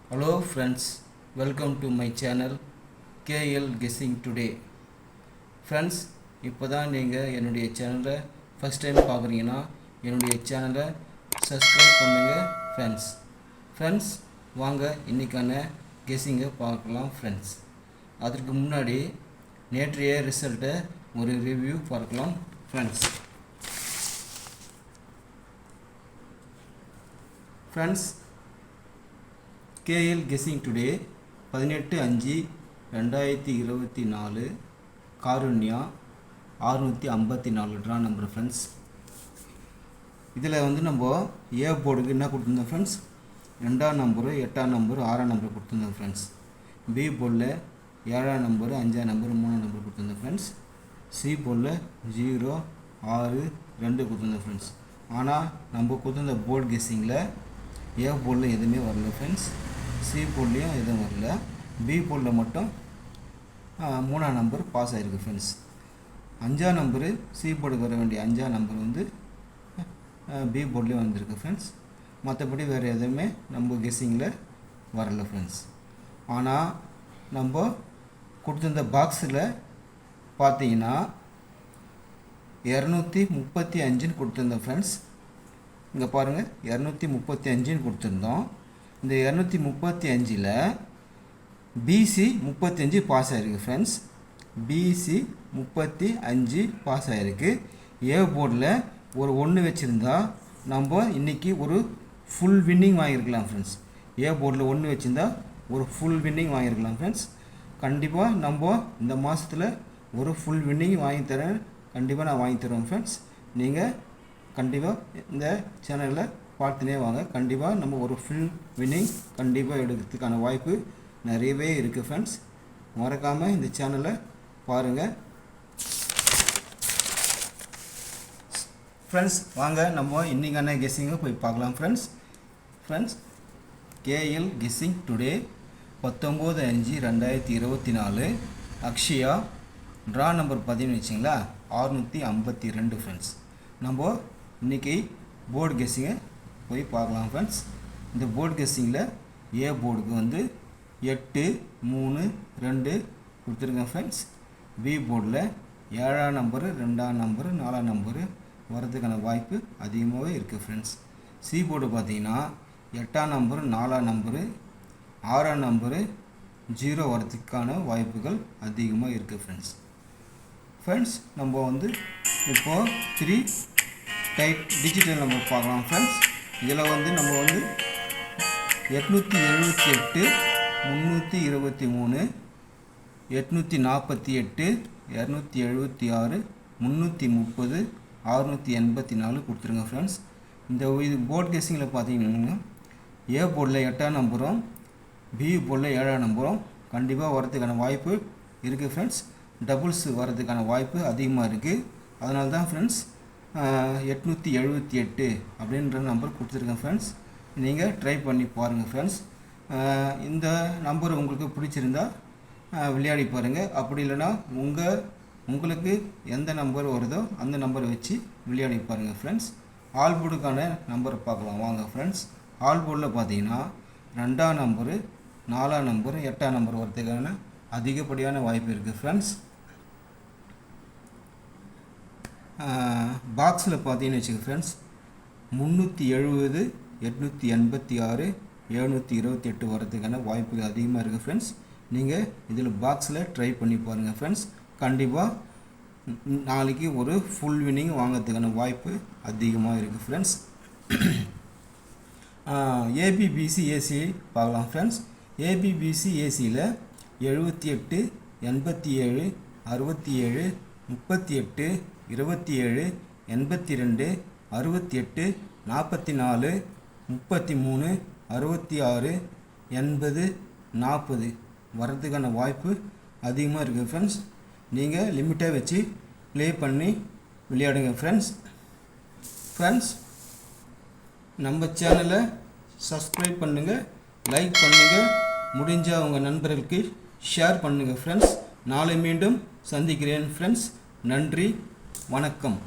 Hello friends, welcome to my channel KL Guessing Today. Friends, இப்போதான் நீங்கள் என்னுடைய சேனலை ஃபஸ்ட் டைம் பார்க்குறீங்கன்னா என்னுடைய சேனலை சப்ஸ்கிரைப் பண்ணுங்கள் ஃப்ரெண்ட்ஸ். வாங்க இன்றைக்கான கெஸ்ஸிங்கை பார்க்கலாம் ஃப்ரெண்ட்ஸ். அதற்கு முன்னாடி நேற்றைய ரிசல்ட்டை ஒரு ரிவ்யூ பார்க்கலாம் friends. KL Guessing Today 18/5/2024 Karunya 654 draw number friends. இதில் நம்ம ஏ போர்டுக்கு என்ன கொடுத்துருந்தோம் ஃப்ரெண்ட்ஸ், 2ஆம் நம்பரு 8ஆம் நம்பரு 6ஆம் நம்பர் கொடுத்துருந்தோம் ஃப்ரெண்ட்ஸ். பி போர்டில் 7ஆம் நம்பரு 5ஆம் நம்பரு 3ஆம் நம்பர் கொடுத்துருந்தோம் ஃப்ரெண்ட்ஸ். சி போர்டில் 0 6 2 கொடுத்துருந்தோம் ஃப்ரெண்ட்ஸ். ஆனால் நம்ம கொடுத்துருந்த போர்டு கெஸ்ஸிங்கில் ஏ போர்டில் எதுவுமே வரல ஃப்ரெண்ட்ஸ், சி போர்ட்லேயும் எதுவும் வரல. பி போர்டில் மட்டும் 3ஆம் நம்பர் பாஸ் ஆகிருக்கு ஃப்ரெண்ட்ஸ். 5ஆம் நம்பரு சி போர்டுக்கு வர வேண்டிய 5ஆம் நம்பர் பி போர்ட்லேயும் வந்திருக்கு ஃப்ரெண்ட்ஸ். மற்றபடி வேறு எதுவுமே நம்ம கெஸ்ஸிங்கில் வரல ஃப்ரெண்ட்ஸ். ஆனால் நம்ம கொடுத்துருந்த பாக்ஸில் பார்த்தீங்கன்னா 235 கொடுத்துருந்தோம் ஃப்ரெண்ட்ஸ். இங்கே பாருங்கள், 235 கொடுத்துருந்தோம். இந்த 235ல் பிசி 35 பாஸ் ஆகிருக்கு ஃப்ரெண்ட்ஸ். பிசி 35 பாஸ் ஆகிருக்கு. ஏ போர்டில் ஒரு 1 வச்சுருந்தா நம்ம இன்றைக்கி ஒரு ஃபுல் வின்னிங் வாங்கியிருக்கலாம் ஃப்ரெண்ட்ஸ். ஏ போர்டில் 1 வச்சுருந்தா ஒரு ஃபுல் வின்னிங் வாங்கியிருக்கலாம் ஃப்ரெண்ட்ஸ். கண்டிப்பாக நம்ம இந்த மாதத்தில் ஒரு ஃபுல் வின்னிங் வாங்கித்தரேன், கண்டிப்பாக நான் வாங்கித்தருவேன் ஃப்ரெண்ட்ஸ். நீங்கள் கண்டிப்பாக இந்த சேனலில் பார்த்துனே வாங்க. கண்டிப்பாக நம்ம ஒரு ஃபுல் வின்னிங் கண்டிப்பாக எடுக்கிறதுக்கான வாய்ப்பு நிறையவே இருக்குது ஃப்ரெண்ட்ஸ். மறக்காமல் இந்த சேனலை பாருங்கள் ஃப்ரெண்ட்ஸ். வாங்க நம்ம இன்றைக்கான கெஸ்ஸிங்கை போய் பார்க்கலாம் friends. KL Guessing Today 19/5/2024 Akshaya draw number 10 வச்சிங்களா 652 friends. நம்ம இன்றைக்கி போர்டு கெஸ்ஸிங்கை போய் பார்க்கலாம் ஃப்ரெண்ட்ஸ். இந்த போர்டு கெஸ்ஸிங்கில் ஏ போர்டுக்கு 8 3 2 கொடுத்துருக்கேன் ஃப்ரெண்ட்ஸ். பி போர்டில் 7ஆம் நம்பரு 2ஆம் நம்பரு 4ஆம் நம்பரு வரதுக்கான வாய்ப்பு அதிகமாகவே இருக்குது ஃப்ரெண்ட்ஸ். சி போர்டு பார்த்தீங்கன்னா 8ஆம் நம்பரு 4ஆம் நம்பரு 6ஆம் நம்பரு 0 வரதுக்கான வாய்ப்புகள் அதிகமாக இருக்குது ஃப்ரெண்ட்ஸ். நம்ம இப்போது 3 டைப் டிஜிட்டல் நம்பர் பார்க்கலாம் ஃப்ரெண்ட்ஸ். இதில் நம்ம 878 323 848 276 330 684 கொடுத்துருங்க ஃப்ரெண்ட்ஸ். இது போர்டு கெஸ்ஸிங்கில் பார்த்தீங்கன்னா ஏ போர்டில் 8ஆம் நம்பரும் பி போர்டில் 7ஆம் நம்பரும் கண்டிப்பாக வரதுக்கான வாய்ப்பு இருக்குது ஃப்ரெண்ட்ஸ். டபுள்ஸ் வரதுக்கான வாய்ப்பு அதிகமாக இருக்குது. அதனால தான் ஃப்ரெண்ட்ஸ் 878 அப்படின்ற நம்பர் கொடுத்துருக்கேன் ஃப்ரெண்ட்ஸ். நீங்கள் ட்ரை பண்ணி பாருங்கள் ஃப்ரெண்ட்ஸ். இந்த நம்பர் உங்களுக்கு பிடிச்சிருந்தா விளையாடி பாருங்கள். அப்படி இல்லைன்னா உங்களுக்கு எந்த நம்பர் வருதோ அந்த நம்பரை வச்சு விளையாடி பாருங்கள் ஃப்ரெண்ட்ஸ். ஆல் போர்டுக்கான நம்பரை பார்க்கலாம் வாங்க ஃப்ரெண்ட்ஸ். ஆல் போர்டில் பார்த்தீங்கன்னா 2ஆம் நம்பரு 4ஆம் நம்பரு 8ஆம் நம்பர் வரதுக்கான அதிகப்படியான வாய்ப்பு இருக்குது ஃப்ரெண்ட்ஸ். பாக்ஸில் பார்த்தீங்கன்னு வச்சுக்க ஃப்ரெண்ட்ஸ் 370 886 728 வரதுக்கான வாய்ப்புகள் அதிகமாக இருக்குது ஃப்ரெண்ட்ஸ். நீங்கள் இதில் பாக்ஸில் ட்ரை பண்ணி பாருங்கள் ஃப்ரெண்ட்ஸ். கண்டிப்பாக நாளைக்கு ஒரு ஃபுல் வின்னிங் வாங்கிறதுக்கான வாய்ப்பு அதிகமாக இருக்குது ஃப்ரெண்ட்ஸ். ஏபிபிசிஏசி பார்க்கலாம் ஃப்ரெண்ட்ஸ். ஏபிபிசிஏசியில் 78 87 67 38 27 82 68 44 33 66 80 40 வரதுக்கான வாய்ப்பு அதிகமாக இருக்குது ஃப்ரெண்ட்ஸ். நீங்கள் லிமிட்டாக வச்சு ப்ளே பண்ணி விளையாடுங்க ஃப்ரெண்ட்ஸ். நம்ம சேனலை சப்ஸ்கிரைப் பண்ணுங்கள், லைக் பண்ணுங்கள், முடிஞ்சால் உங்கள் நண்பர்களுக்கு ஷேர் பண்ணுங்கள் ஃப்ரெண்ட்ஸ். நாளை மீண்டும் சந்திக்கிறேன் ஃப்ரெண்ட்ஸ். நன்றி, வணக்கம்.